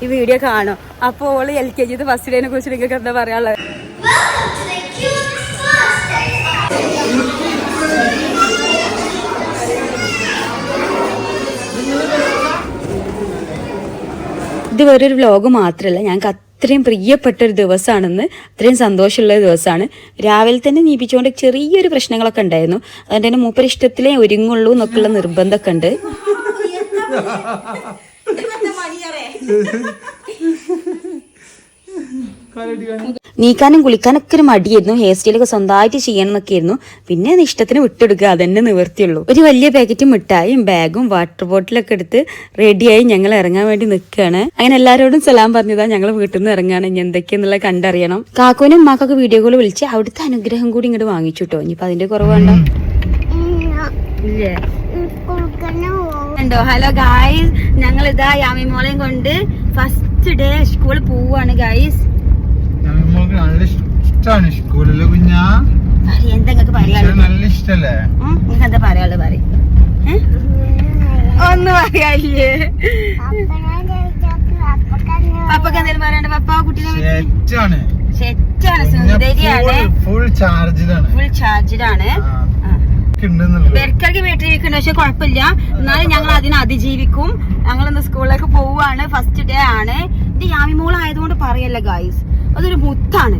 ഈ വീഡിയോ കാണും. അപ്പോൾ ഓള് LKG ഫസ്റ്റ് ഡേനെ കുറിച്ച് നിങ്ങൾക്ക് എന്താ പറയാനുള്ളത്? ഇത് വേറൊരു വ്ലോഗ് മാത്രമല്ല, ഞങ്ങൾക്ക് അത്രയും പ്രിയപ്പെട്ടൊരു ദിവസമാണെന്ന്, അത്രയും സന്തോഷമുള്ള ദിവസമാണ്. രാവിലെ തന്നെ നീപ്പിച്ചുകൊണ്ട് ചെറിയൊരു പ്രശ്നങ്ങളൊക്കെ ഉണ്ടായിരുന്നു. അതുകൊണ്ട് തന്നെ മൂപ്പര് ഇഷ്ടത്തിലേ ഒരുങ്ങുള്ളൂ എന്നൊക്കെയുള്ള നിർബന്ധമൊക്കെ ഉണ്ട്. നീക്കാനും കുളിക്കാനൊക്കെ ഒരു മടിയായിരുന്നു. ഹെയർ സ്റ്റൈലൊക്കെ സ്വന്തമായിട്ട് ചെയ്യണം എന്നൊക്കെ ആയിരുന്നു. പിന്നെ ഇഷ്ടത്തിന് വിട്ടെടുക്കുക, അതന്നെ നിവർത്തിയുള്ളൂ. ഒരു വലിയ പാക്കറ്റ് മിഠായും ബാഗും വാട്ടർ ബോട്ടിലൊക്കെ എടുത്ത് റെഡിയായി ഞങ്ങൾ ഇറങ്ങാൻ വേണ്ടി നിൽക്കുകയാണ്. അങ്ങനെ എല്ലാവരോടും സലാം പറഞ്ഞതാ ഞങ്ങൾ വീട്ടിൽ നിന്ന് ഇറങ്ങാണ്. ഇനി എന്തൊക്കെയാന്നുള്ള കണ്ടറിയണം. കാക്കൂനും ഉമ്മാക്കൊക്കെ വീഡിയോ കോൾ വിളിച്ച് അവിടുത്തെ അനുഗ്രഹം കൂടി ഇങ്ങോട്ട് വാങ്ങിച്ചു കേട്ടോ. ഇനിയിപ്പോ അതിന്റെ കുറവുണ്ടോ? ഹലോ ഗായ്സ്, ഞങ്ങൾ ഇതാ യാമി മോളെയും കൊണ്ട് ഫസ്റ്റ് ഡേ സ്കൂളിൽ പോവാണ് ഗായ്സ്. എന്തെങ്കിലും പറയാനുള്ളത്? നിങ്ങൾക്ക് എന്താ പറയാനുള്ളത്? പറയും ഒന്നും പറയാല്ലേ? പപ്പക്ക് എന്തെങ്കിലും പറയാണ്ട്? പപ്പ കുട്ടീനെ സെറ്റാണ്, സുന്ദരിയാണ്, ഫുൾ ചാർജിലാണ്. പെരക്കർക്ക് വീട്ടിലിരിക്കുന്നുണ്ട്, പക്ഷെ കുഴപ്പമില്ല. എന്നാലും ഞങ്ങൾ അതിനെ അതിജീവിക്കും. ഞങ്ങളിന്ന് സ്കൂളിലേക്ക് പോവാണ്. ഫസ്റ്റ് ഡേ ആണ്. ഇത് യാമിമോൾ ആയതുകൊണ്ട് പറയല്ല ഗായ്സ്, അതൊരു മുത്താണ്.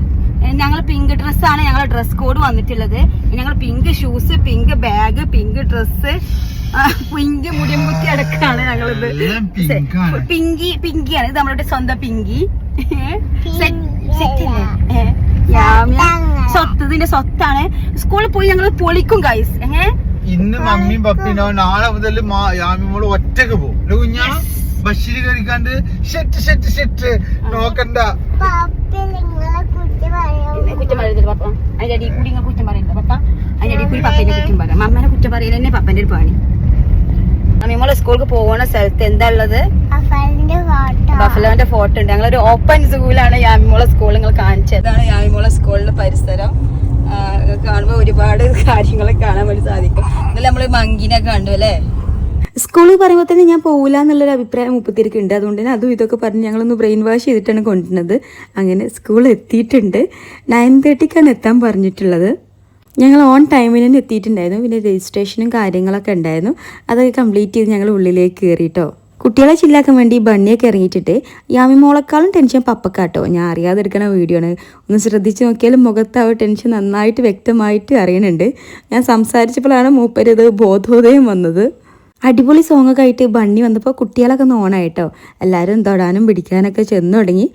ഞങ്ങൾ പിങ്ക് ഡ്രസ്സാണ് ഞങ്ങളെ ഡ്രസ് കോഡ് വന്നിട്ടുള്ളത്. ഞങ്ങൾ pink shoes, pink bag, pink dress, pink മുടിമുത്തി അടക്കാണ് ഞങ്ങളിത്. പിങ്കിയാണ് ഇത്, നമ്മളുടെ സ്വന്തം പിങ്കി. ഇതിന്റെ സ്വത്താണ്. സ്കൂളിൽ പോയി ഞങ്ങൾ പൊളിക്കും ഗൈസ്. ഇന്ന് മമ്മിയും പപ്പിനോ നാളെ മുതൽ യാമിമോള് ഒറ്റക്ക് പോകും. കുഞ്ഞാ ബഷീർ കഴിക്കാണ്ട് നോക്കണ്ട. കുറ്റം പറയുന്നില്ല പപ്പ, അതിന്റെ അടിയിൽ കൂടി നിങ്ങൾ കുറ്റം പറയണ്ട പപ്പ. അതിന്റെ അടിയിൽ കൂടി പപ്പേനെ കുറ്റം പറയാം. മമ്മേനെ കുറ്റം പറയൽ തന്നെ പപ്പന്റെ ഒരു പണി. മമ്മിമോള് സ്കൂൾക്ക് പോകുന്ന സ്ഥലത്ത് എന്താ ഉള്ളത്? ബഫലോന്റെ ഫോട്ടോ ഉണ്ട്. ഞങ്ങളൊരു ഓപ്പൺ സ്കൂളാണ് യാമിമോളെ സ്കൂൾ. നിങ്ങൾ കാണിച്ചത് ഇതാണ് യാമിമോളെ സ്കൂളിന്റെ പരിസരം. കാണുമ്പോൾ ഒരുപാട് കാര്യങ്ങൾ കാണാൻ വേണ്ടി സാധിക്കും. ഇന്നലെ നമ്മള് മങ്കിനെ കണ്ടു അല്ലേ? സ്കൂളിൽ പറയുമ്പോൾ തന്നെ ഞാൻ പോകില്ല എന്നുള്ളൊരു അഭിപ്രായം മുപ്പത്തിരിക്ക് ഉണ്ട്. അതുകൊണ്ട് തന്നെ അതും ഇതൊക്കെ പറഞ്ഞ് ഞങ്ങളൊന്ന് ബ്രെയിൻ വാഷ് ചെയ്തിട്ടാണ് കൊണ്ടുവരുന്നത്. അങ്ങനെ സ്കൂൾ എത്തിയിട്ടുണ്ട്. 9:30ക്കാണ് എത്താൻ പറഞ്ഞിട്ടുള്ളത്. ഞങ്ങൾ ഓൺ ടൈമിന് തന്നെ എത്തിയിട്ടുണ്ടായിരുന്നു. പിന്നെ രജിസ്ട്രേഷനും കാര്യങ്ങളൊക്കെ ഉണ്ടായിരുന്നു. അതൊക്കെ കംപ്ലീറ്റ് ചെയ്ത് ഞങ്ങൾ ഉള്ളിലേക്ക് കയറിയിട്ടോ. കുട്ടികളെ ചില്ലാക്കാൻ വേണ്ടി ബണ്ണിയൊക്കെ ഇറങ്ങിയിട്ടിട്ട് യാമിമോളെക്കാളും ടെൻഷൻ പപ്പക്കാട്ടോ. ഞാൻ അറിയാതെ എടുക്കണ വീഡിയോ ആണ്. ഒന്ന് ശ്രദ്ധിച്ച് നോക്കിയാലും മുഖത്ത് ആ ടെൻഷൻ നന്നായിട്ട് വ്യക്തമായിട്ട് അറിയണുണ്ട്. ഞാൻ സംസാരിച്ചപ്പോഴാണ് മൂപ്പരത് ബോധോദയം വന്നത്. അടിപൊളി സോങ്ങൊക്കെ ആയിട്ട് ബണ്ണി വന്നപ്പോൾ കുട്ടികളൊക്കെ ഒന്ന് ഓണായിട്ടോ. എല്ലാവരും തൊടാനും പിടിക്കാനൊക്കെ ചെന്നു തുടങ്ങി.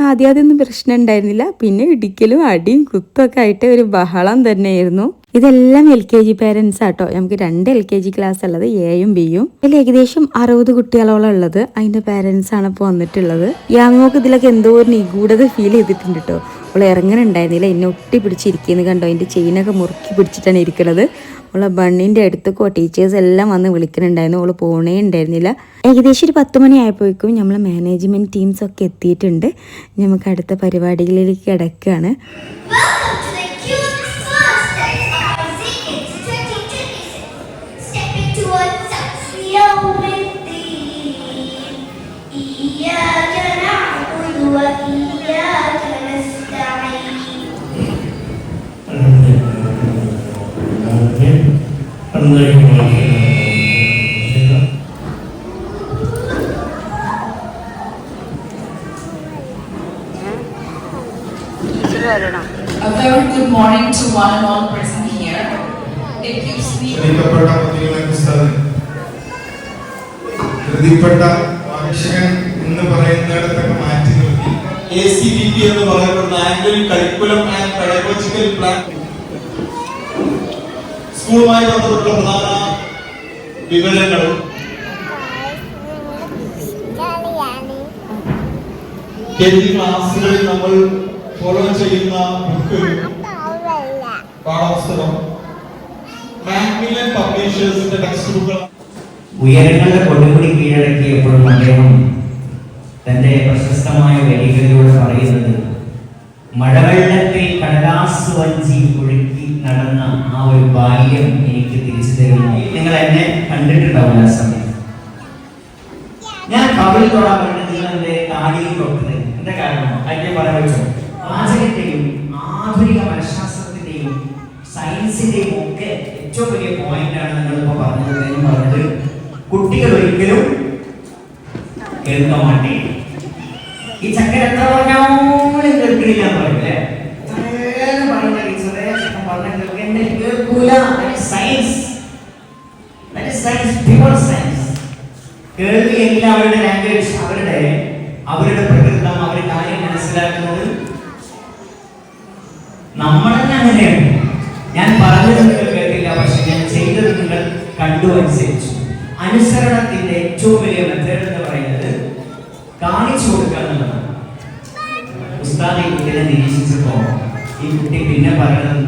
ആദ്യമൊന്നും പ്രശ്നം ഉണ്ടായിരുന്നില്ല. പിന്നെ ഇടിക്കലും അടിയും കുത്തൊക്കെ ആയിട്ട് ഒരു ബഹളം തന്നെയായിരുന്നു. ഇതെല്ലാം LKG പേരൻസ് ആട്ടോ. നമുക്ക് 2 LKG ക്ലാസ് ഉള്ളത്, Aയും Bയും. ഇതിൽ ഏകദേശം 60 കുട്ടികളോളം ഉള്ളത്. അതിന്റെ പേരൻസ് ആണ് ഇപ്പോൾ വന്നിട്ടുള്ളത്. യാമിമോക്ക് ഇതിലൊക്കെ എന്തോ ഒരു നിഗൂഢത ഫീൽ ചെയ്തിട്ടുണ്ട് കേട്ടോ. അവൾ ഇറങ്ങാനുണ്ടായിരുന്നില്ല. എന്നെ ഒട്ടി പിടിച്ചിരിക്കുന്നത് കണ്ടോ. അതിന്റെ ചെയിനൊക്കെ മുറുക്കി പിടിച്ചിട്ടാണ് ഇരിക്കുന്നത്. അവളെ ബണ്ണിൻ്റെ അടുത്തൊക്കെ ടീച്ചേഴ്സ് എല്ലാം വന്ന് വിളിക്കുന്നുണ്ടായിരുന്നു. അവൾ പോണേ ഉണ്ടായിരുന്നില്ല. ഏകദേശം ഒരു 10 മണി ആയപ്പോഴേക്കും നമ്മൾ മാനേജ്മെൻറ്റ് ടീംസൊക്കെ എത്തിയിട്ടുണ്ട്. നമുക്ക് അടുത്ത പരിപാടികളിലേക്ക് കിടക്കുകയാണ്. A very good morning to one and all present here. If you sleep. ACPP എന്ന് പറയുന്ന Anglo curriculum and pedagogical plan സ്കൂളുമായി ബന്ധപ്പെട്ടുള്ള പ്രധാന വിവരങ്ങളും KG ക്ലാസുകളിൽ നമ്മൾ ഫോളോ ചെയ്യുന്ന ബുക്ക്, പാഠപുസ്തകം, മാക്മില്ലൻ പബ്ലിഷേഴ്സിന്റെ ടെക്സ്റ്റ് ബുക്കുകൾ. ഉയരങ്ങളുടെ കൊടുമുടി കീഴടക്കിയപ്പോഴും അദ്ദേഹം തന്റെ പ്രശസ്തമായ വരികളിലൂടെ പറയുന്നത്, മഴവെള്ളത്തിൽ കടലാസ് വഞ്ചി ഒഴുക്കി നടന്ന ആ ഒരു ബാല്യം എനിക്ക് തിരിച്ചു തരുന്നു. നിങ്ങൾ എന്നെ കണ്ടിട്ടുണ്ടാവില്ല ആ സമയം. ഞാൻ കവിൽ തൊടാൻ വേണ്ടി എന്റെ താടിയിൽ തൊട്ടത് എന്താ കാരണം അതിന്റെ പറയാൻ വെച്ചോ പാചകത്തെയും ആധുനിക മനഃശാസ്ത്രത്തിന്റെയും സയൻസിന്റെയും ഒക്കെ ഏറ്റവും വലിയ പോയിന്റാണ് നിങ്ങളിപ്പോ പറഞ്ഞത്. കുട്ടികൾ ഒരിക്കലും കേൾക്കാൻ വേണ്ടി ഈ ചക്കര എത്ര പറഞ്ഞാലും കേൾക്കില്ല എന്ന് പറയും അല്ലേ? പറഞ്ഞ ടീച്ചറെ പറഞ്ഞ കേൾക്കൂല. Science pure science. കേൾവി എല്ലാവരുടെ ലാംഗ്വേജ്, അവരുടെ പ്രകൃതം, അവർ കാര്യം മനസ്സിലാക്കുന്നത് നമ്മൾ തന്നെ അങ്ങനെയാണ്. ഞാൻ പറഞ്ഞത് നിങ്ങൾ കേട്ടില്ല, പക്ഷെ ഞാൻ ചെയ്തത് നിങ്ങൾ കണ്ടു, അനുസരിച്ചു. അനുസരണത്തിന്റെ ഏറ്റവും വലിയ മെത്തേഡ് എന്ന് പറയുന്നത് കാണിച്ചു കൊടുക്കുക എന്നുള്ളതാണ്. ഉസ്താദ് ഈ കുട്ടിയെ നിരീക്ഷിച്ചപ്പോ ഈ കുട്ടി പിന്നെ പറയുന്നത്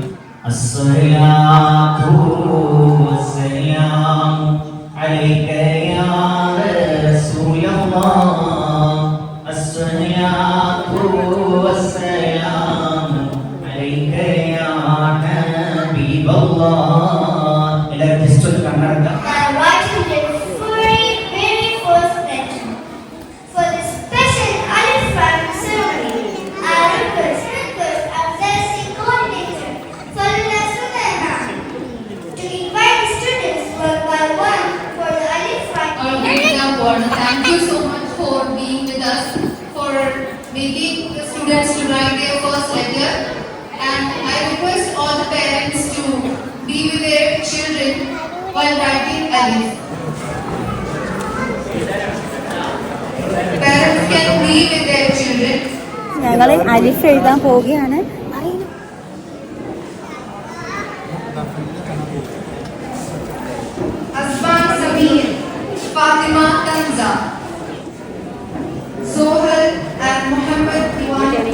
അസ്സലാത്തു വസ്സലാമു അലൈക യാ റസൂലല്ലാഹ്, അസ്സലാത്തു വസ്സലാമു അലൈക യാ ഹബീബല്ലാഹ്. എല്ലാവരും ജസ്റ്റ് ഒരു കണ്ണടക്കുക. Thank you so much for being with us, for making the students to write their first letter, and I request all the parents to be with their children while writing Alif. Parents can be with their children. ഞങ്ങൾ അലിഫ് എഴുതാൻ പോവുകയാണ്. Asman Samir, Fatima Tanza, Sohal and Muhammad Iwan Ali.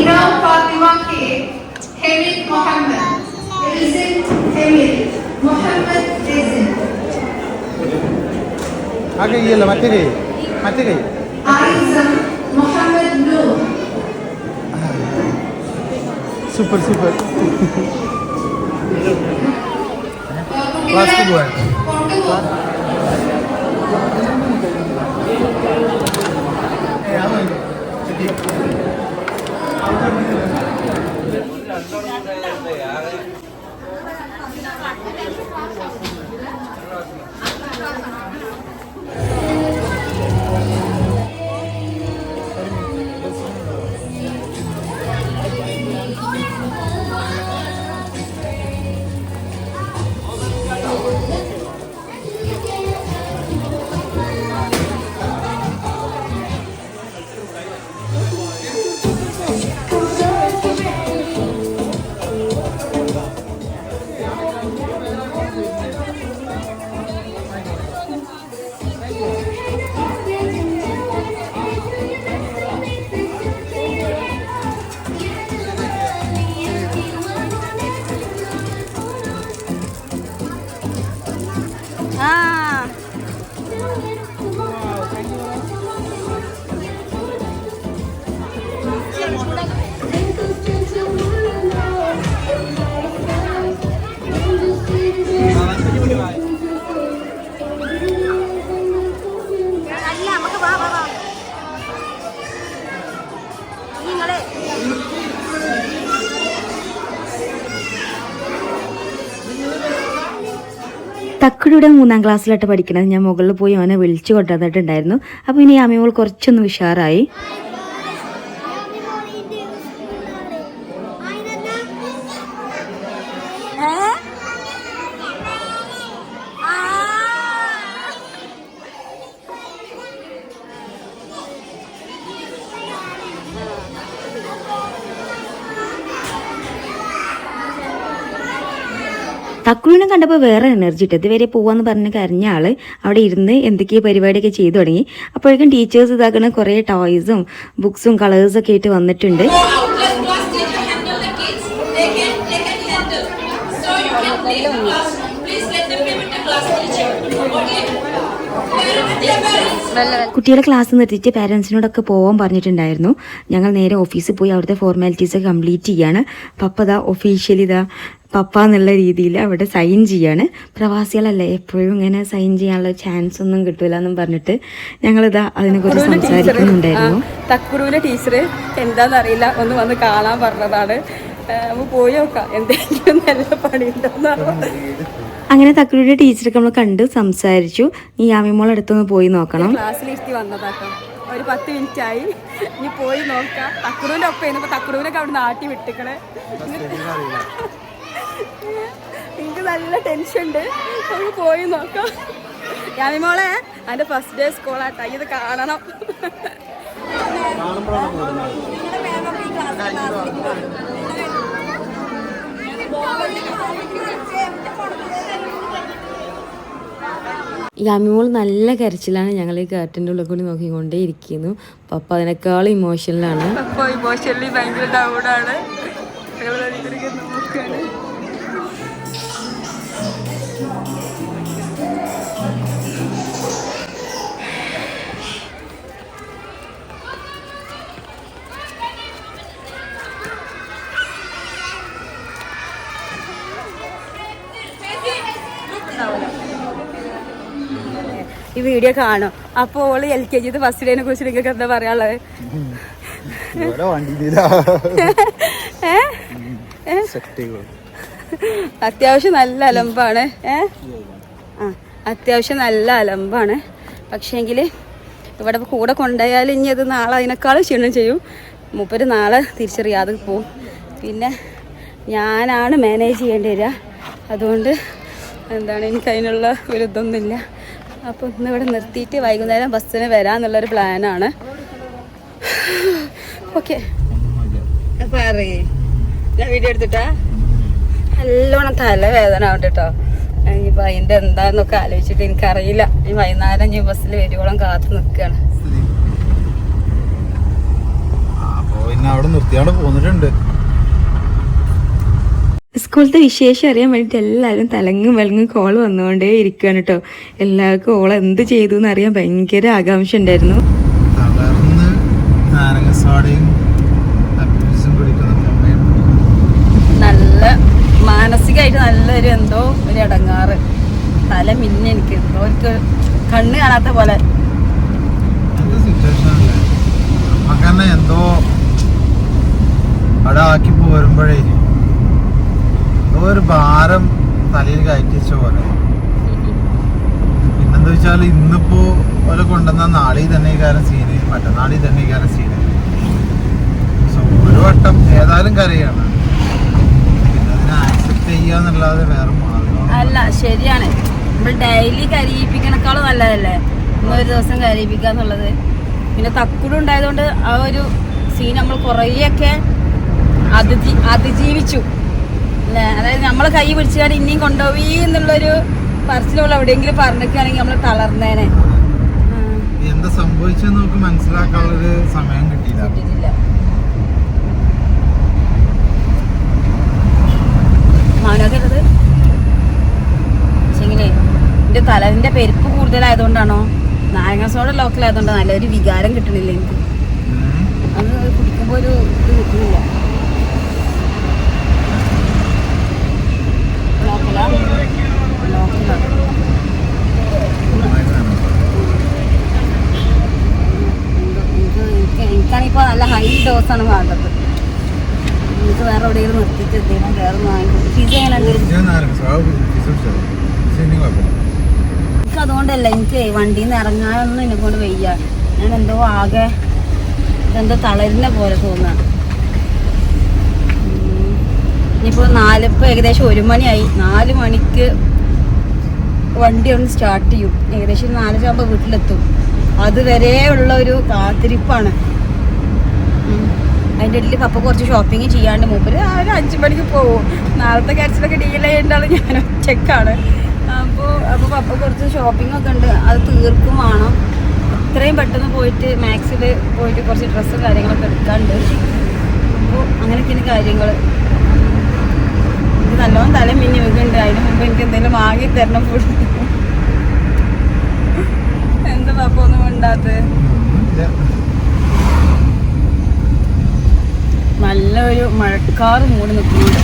Inam Fatima K, Hamid Muhammad, Rizin Hamid, Muhammad Rizin. आगे ये लो मत गई Aizam Muhammad Noor. Super Class 2 boy. തക്കുടിയുടെ 3ാം ക്ലാസ്സിലായിട്ട് പഠിക്കണത്. ഞാൻ മുകളിൽ പോയി അവനെ വിളിച്ചു കൊണ്ടുവന്നിട്ടുണ്ടായിരുന്നു. അപ്പോൾ ഇനി അമ്മിമോൾ കുറച്ചൊന്ന് ഉഷാറായി. തക്കുവിനെ കണ്ടപ്പോൾ വേറെ എനർജി ഇട്ട് ഇതുവരെ പോവാന്ന് പറഞ്ഞ് കരഞ്ഞ ആള് അവിടെ ഇരുന്ന് എന്തൊക്കെയോ പരിപാടിയൊക്കെ ചെയ്തു തുടങ്ങി. അപ്പോഴേക്കും ടീച്ചേഴ്സ് ഇതാക്കുന്ന കുറേ ടോയ്സും ബുക്സും കളേഴ്സൊക്കെ ആയിട്ട് വന്നിട്ടുണ്ട്. കുട്ടിയുടെ ക്ലാസ് നിർത്തിയിട്ട് പാരൻസിനോടൊക്കെ പോകാൻ പറഞ്ഞിട്ടുണ്ടായിരുന്നു. ഞങ്ങൾ നേരെ ഓഫീസിൽ പോയി അവിടുത്തെ ഫോർമാലിറ്റീസ് കംപ്ലീറ്റ് ചെയ്യാണ്. പപ്പ ദാ ഒഫീഷ്യലി ഇതാ പപ്പ എന്നുള്ള രീതിയിൽ അവിടെ സൈൻ ചെയ്യാണ്. പ്രവാസികളല്ലേ എപ്പോഴും ഇങ്ങനെ സൈൻ ചെയ്യാനുള്ള ചാൻസ് ഒന്നും കിട്ടൂല എന്നും പറഞ്ഞിട്ട് ഞങ്ങളിതാ അതിനെക്കുറിച്ച് സംസാരിക്കുന്നുണ്ടായിരുന്നു. തക്കുടൂന്റെ ടീച്ചർ എന്താണെന്നറിയില്ല ഒന്ന് വന്ന് കാണാൻ പറഞ്ഞതാണ്. നമുക്ക് പോയി നോക്കാം എന്തെങ്കിലും നല്ല പണിയുണ്ടോന്ന്. അങ്ങനെ തക്കുടൂന്റെ ടീച്ചർക്ക് നമ്മൾ കണ്ട് സംസാരിച്ചു. നീ യാമിമോൾ അടുത്തൊന്ന് പോയി നോക്കണം. ക്ലാസ്സിലിരുത്തി വന്നതാക്കാം. ഒരു 10 മിനിറ്റ് ആയി, ഇനി പോയി നോക്കാം. തക്കുടൂന്റെ ഒപ്പം ഇന്നിപ്പോ തക്കുടൂനൊക്കെ അവിടെ നാട്ടി വിട്ടിക്കണേ. എനിക്ക് നല്ല ടെൻഷൻ ഉണ്ട്. നമുക്ക് പോയി നോക്കാം. യാമിമോളെ അതിന്റെ ഫസ്റ്റ് ഡേ സ്കൂളാട്ടാ, ഇത് കാണണം. യാമിമോൾ നല്ല കരച്ചിലാണ്. ഞങ്ങൾ ഈ കേട്ടിൻ്റെ ഉള്ളിൽ കൂടി നോക്കിക്കൊണ്ടേ ഇരിക്കുന്നു. പപ്പ അതിനേക്കാളും ഇമോഷണലാണ്. അപ്പോൾ ഇമോഷണലി ഭയങ്കര ഡൗണാണ്. നോക്കാണ്. ഈ വീഡിയോ കാണും. അപ്പോൾ ഓള് LKG ഫസ്റ്റ് ഡേനെ കുറിച്ച് നിങ്ങൾക്ക് എന്താ പറയാനുള്ളത്? അത്യാവശ്യം നല്ല അലമ്പാണ്. അത്യാവശ്യം നല്ല അലമ്പാണ്. പക്ഷേങ്കിൽ ഇവിടെ കൂടെ കൊണ്ടുപോയാൽ ഇനി അത് നാളെ അതിനേക്കാളും ക്ഷീണം ചെയ്യും. മൂപ്പര് നാളെ തിരിച്ചറിയാതെ പോവും. പിന്നെ ഞാനാണ് മാനേജ് ചെയ്യേണ്ടി വരിക. അതുകൊണ്ട് എന്താണ് എനിക്ക് അതിനുള്ള ഒരു ഇതൊന്നുമില്ല. അപ്പോൾ ഇന്ന് ഇവിടെ നിർത്തിയിട്ട് വൈകുന്നേരം ബസ്സിന് വരാമെന്നുള്ളൊരു പ്ലാനാണ്. ഓക്കെ, അപ്പോൾ ഞാൻ വീഡിയോ എടുത്തിട്ടാ നല്ലോണം തലവേദന ആവണ്ട കേട്ടോ. ഇനിയിപ്പോൾ അതിൻ്റെ എന്താന്നൊക്കെ ആലോചിച്ചിട്ട് എനിക്കറിയില്ല. ഈ വൈകുന്നേരം ഞാൻ ബസ്സിൽ വരുവോളം കാത്തു നിൽക്കുകയാണ്. അവിടെ നിർത്തിയാണ് പോന്നിട്ടുണ്ട്. സ്കൂളത്തെ വിശേഷം അറിയാൻ വേണ്ടിയിട്ട് എല്ലാവരും തലങ്ങും വിലങ്ങും കോൾ വന്നുകൊണ്ടേ ഇരിക്കുകയാണ് കേട്ടോ. എല്ലാവർക്കും ഓൾ എന്ത് ചെയ്തു എന്ന് അറിയാൻ ഭയങ്കര ആകാംക്ഷ ഉണ്ടായിരുന്നു. നല്ല മാനസികമായിട്ട് നല്ലൊരു എന്തോ ഒരു ഇടങ്ങാറ്. തല മിന്നെ എനിക്ക് ഓർക്ക് കണ്ണ് കാണാത്ത പോലെ. എന്തോ അവിടെ ആക്കി പോരുമ്പോഴേ ഒരു ഭാരം തലയിൽ കയറ്റിച്ച പോലെ. പിന്നെന്താ വെച്ചാൽ ഇന്നിപ്പോ പോലെ കൊണ്ടുവന്ന നാളെ തന്നെ കാര്യം സീന്, മറ്റന്നാളി തന്നെ കാര്യം സീന്. ഒരു വട്ടം ഏതായാലും കരയാണ്. പിന്നെ അതിനെ ആക്സെപ്റ്റ് ചെയ്യാന്നല്ലാതെ വേറെ മാർഗം അല്ല. ശരിയാണ്, നമ്മൾ ഡെയിലി കരയിപ്പിക്കണേക്കാളും നല്ലതല്ലേ ഇന്നൊരു ദിവസം കരയിപ്പിക്കാന്നുള്ളത്. പിന്നെ തക്കുടു ഉണ്ടായതുകൊണ്ട് ആ ഒരു സീൻ നമ്മൾ കുറേയൊക്കെ അതിജീവിച്ചു അല്ലേ. അതായത് നമ്മളെ കൈ പിടിച്ചാൽ ഇനിയും കൊണ്ടുപോയി എന്നുള്ളൊരു പറച്ചിലുള്ള എവിടെയെങ്കിലും പറഞ്ഞിരിക്കുകയാണെങ്കിൽ നമ്മൾ തളർന്നേനെ. എന്താ സംഭവിച്ചെന്ന് നമുക്ക് മനസ്സിലാക്കാനുള്ളൊരു സമയം കിട്ടിയില്ല. മാനൊക്കെ ഉള്ളത് പക്ഷെങ്കിലേ എൻ്റെ തലവിൻ്റെ പെരുപ്പ് കൂടുതലായതുകൊണ്ടാണോ നാരങ്ങ സോഡ ലോക്കലായതുകൊണ്ടാണ് നല്ലൊരു വികാരം കിട്ടണില്ല എനിക്ക്. അത് കുടിക്കുമ്പോൾ ഒരു ഇത് കിട്ടുന്നില്ല. എനിക്കാണിപ്പോൾ നല്ല ഹൈ ഡോസാണ് വേണ്ടത്. എനിക്ക് വേറെ എവിടെയെങ്കിലും നിർത്തിയിട്ട് എന്തെങ്കിലും വേറെ വാങ്ങിക്കും. ഫീസ് എനിക്ക് അതുകൊണ്ടല്ല, എനിക്ക് വണ്ടിയിൽ നിന്ന് ഇറങ്ങാനൊന്നും എന്നെ കൊണ്ട് വയ്യ. ഞാൻ എന്തോ ആകെ എന്തോ തളരുന്ന പോലെ തോന്നുക. ഇനിയിപ്പോൾ ഇപ്പോൾ ഏകദേശം 1 മണിയായി. 4 മണിക്ക് വണ്ടി ഒന്ന് സ്റ്റാർട്ട് ചെയ്യും. ഏകദേശം 4 ആകുമ്പോൾ വീട്ടിലെത്തും. അതുവരെ ഉള്ള ഒരു കാത്തിരിപ്പാണ്. അതിൻ്റെ ഇടയിൽ പപ്പ കുറച്ച് ഷോപ്പിംഗ് ചെയ്യാണ്ട് മൂപ്പര് ആ ഒരു 5 മണിക്ക് പോകും. നാളത്തെ കാര്യത്തിലൊക്കെ ഡീൽ ചെയ്യേണ്ടാണ് ഞാൻ ഒറ്റക്കാണ്. അപ്പോൾ പപ്പ കുറച്ച് ഷോപ്പിംഗ് ഒക്കെ ഉണ്ട്, അത് തീർക്കും വേണം. എത്രയും പെട്ടെന്ന് പോയിട്ട് മാക്സിൽ പോയിട്ട് കുറച്ച് ഡ്രസ്സും കാര്യങ്ങളൊക്കെ എടുക്കാണ്ട്. അപ്പോൾ അങ്ങനെയൊക്കെയാണ് കാര്യങ്ങൾ. എനിക്ക് നല്ലോണം തല മിന്നി വെക്കുന്നുണ്ട്. അതിന് മുമ്പ് എനിക്ക് എന്തെങ്കിലും വാങ്ങി തരണം ഫുഡ്. എന്താ പപ്പ ഒന്നും ഉണ്ടാത്തത്? നല്ലൊരു മഴക്കാറ് മൂടി നിൽക്കുന്നുണ്ട്.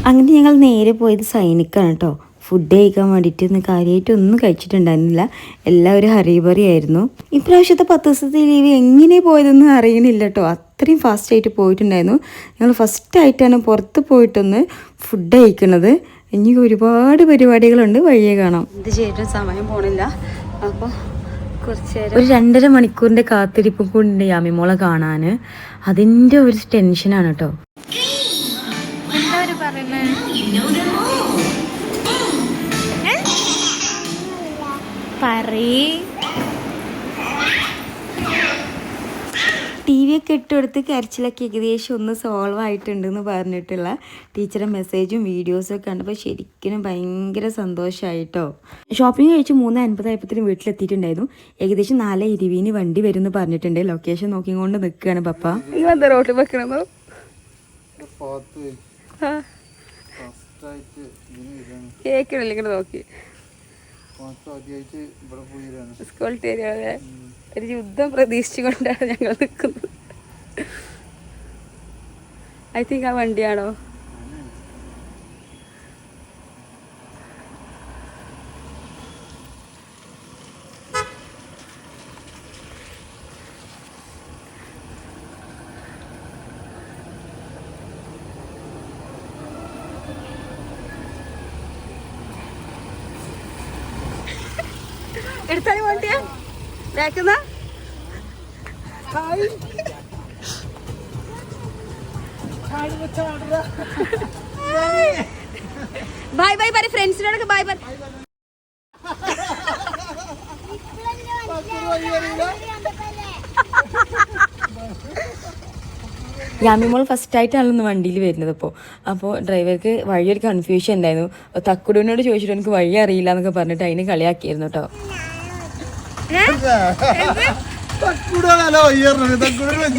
അങ്ങനെ ഞങ്ങൾ നേരെ പോയത് സൈനിക്കാണ് കേട്ടോ. ഫുഡ് കഴിക്കാൻ വേണ്ടിയിട്ട് ഒന്ന് കാര്യമായിട്ടൊന്നും കഴിച്ചിട്ടുണ്ടായിരുന്നില്ല. എല്ലാവരും ഹറിബറി ആയിരുന്നു. ഇപ്രാവശ്യത്തെ 10 ദിവസത്തെ ലീവ് എങ്ങനെ പോയതെന്ന് അറിയുന്നില്ല കേട്ടോ. അത്രയും ഫാസ്റ്റായിട്ട് പോയിട്ടുണ്ടായിരുന്നു. ഞങ്ങൾ ഫസ്റ്റായിട്ടാണ് പുറത്ത് പോയിട്ടൊന്ന് ഫുഡ് കഴിക്കുന്നത്. ഇനി ഒരുപാട് പരിപാടികളുണ്ട്, വഴിയെ കാണാം. എന്ത് ചെയ്തിട്ടും സമയം പോണില്ല. അപ്പോൾ കുറച്ച് നേരം ഒരു 2.5 മണിക്കൂറിൻ്റെ കാത്തിരിപ്പും കൂടി യാമിമോളെ കാണാൻ. അതിൻ്റെ ഒരു ടെൻഷനാണ് കേട്ടോ. ടി വി ഒക്കെ ഇട്ടെടുത്ത് കരച്ചിലൊക്കെ ഏകദേശം ഒന്ന് സോൾവ് ആയിട്ടുണ്ടെന്ന് പറഞ്ഞിട്ടുള്ള ടീച്ചറെ മെസ്സേജും വീഡിയോസും ഒക്കെ കണ്ടപ്പോൾ ശരിക്കും ഭയങ്കര സന്തോഷമായിട്ടോ. ഷോപ്പിംഗ് കഴിച്ച് 3:50 ആയപ്പോഴത്തേനും വീട്ടിലെത്തിയിട്ടുണ്ടായിരുന്നു. ഏകദേശം 4:20 വണ്ടി വരും എന്ന് പറഞ്ഞിട്ടുണ്ട്. ലൊക്കേഷൻ നോക്കിക്കൊണ്ട് നിൽക്കുകയാണ് പപ്പ. എന്താ റോട്ടിൽ വെക്കണമോ? കേക്കിടല്ലേ ഇങ്ങനെ നോക്കി സ്കൂൾ തരികയെ ഒരു യുദ്ധം പ്രതീക്ഷിച്ചുകൊണ്ടാണ് ഞങ്ങൾ നിൽക്കുന്നത്. ഐ തിങ്ക് ആ വണ്ടിയാണോ? എടുത്താലും വണ്ടിയാ ബാക്കുന്ന ബൈ ബൈ പറ ഫ്രണ്ട്സിനോടൊക്കെ ബൈ ബൈ. യാമിമോൾ ഫസ്റ്റായിട്ടാണല്ലോ വണ്ടിയിൽ വരുന്നത്. അപ്പോൾ ഡ്രൈവർക്ക് വഴിയൊരു കൺഫ്യൂഷൻ ഉണ്ടായിരുന്നു. തക്കുടൂനോട് ചോദിച്ചിട്ട് എനിക്ക് വഴി അറിയില്ല എന്നൊക്കെ പറഞ്ഞിട്ട് അതിന് കളിയാക്കിയിരുന്നു കേട്ടോ.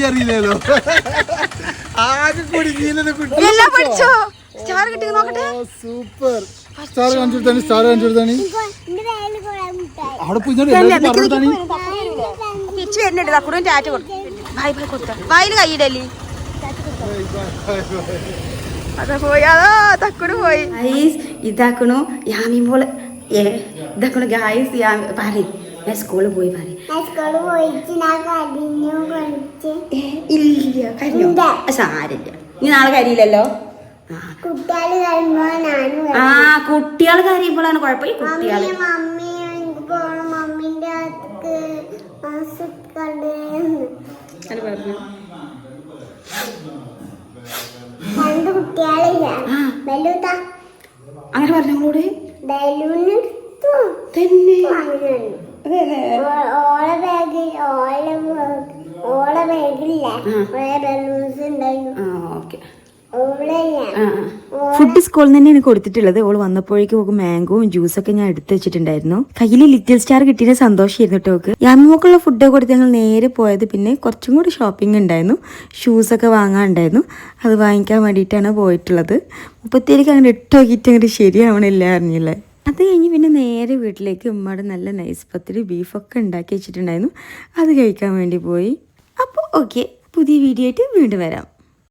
അറിയില്ലല്ലോ സൂപ്പർ സ്റ്റാർ കാണിച്ചു സ്റ്റാർ കാണിച്ചു അവിടെ പോയി ടാറ്റ കൊടുത്തു. ബൈ ബൈ കൊടുത്ത വായിൽ കൈയിടല്ലേ അതാ പോയി. അതാ തക്കുട് പോയി. ഇതാക്കണോ യാമിമോള് ഇതാക്കണോ ഗായ്സ് പറയും ഞാൻ സ്കൂളിൽ പോയി പറയും. ഇല്ല കരിഞ്ഞോ? സാരില്ല, നീ നാളെ കരിയില്ലല്ലോ. ആ കുട്ടികൾ കരയുമ്പോഴാണ് കുഴപ്പമില്ല. കുട്ടികൾ അങ്ങനെ പറഞ്ഞോളൂടെ തന്നെ. ഫുഡ് സ്കൂളിൽ നിന്ന് തന്നെയാണ് കൊടുത്തിട്ടുള്ളത്. ഓള് വന്നപ്പോഴേക്കും ഓക്ക് മാംഗോവും ജ്യൂസൊക്കെ ഞാൻ എടുത്തു വെച്ചിട്ടുണ്ടായിരുന്നു. കയ്യിൽ ലിറ്റിൽ സ്റ്റാർ കിട്ടിയ സന്തോഷമായിരുന്നു കേട്ടോ. യാമിമോക്കുള്ള ഫുഡൊക്കെ കൊടുത്ത് ഞങ്ങൾ നേരെ പോയത്. പിന്നെ കുറച്ചും കൂടി ഷോപ്പിംഗ് ഉണ്ടായിരുന്നു, ഷൂസൊക്കെ വാങ്ങാനുണ്ടായിരുന്നു. അത് വാങ്ങിക്കാൻ വേണ്ടിയിട്ടാണ് പോയിട്ടുള്ളത്. 37 അങ്ങനെ ഇട്ട് നോക്കിയിട്ട് അങ്ങോട്ട് ശരിയാവണില്ല അറിഞ്ഞില്ലേ. അത് കഴിഞ്ഞ് പിന്നെ നേരെ വീട്ടിലേക്ക് ഉമ്മയുടെ നല്ല നൈസ് പത്തിരി ബീഫൊക്കെ ഉണ്ടാക്കി വെച്ചിട്ടുണ്ടായിരുന്നു. അത് കഴിക്കാൻ വേണ്ടി പോയി. അപ്പോൾ ഓക്കെ, പുതിയ വീഡിയോ ആയിട്ട് വീണ്ടും വരാം.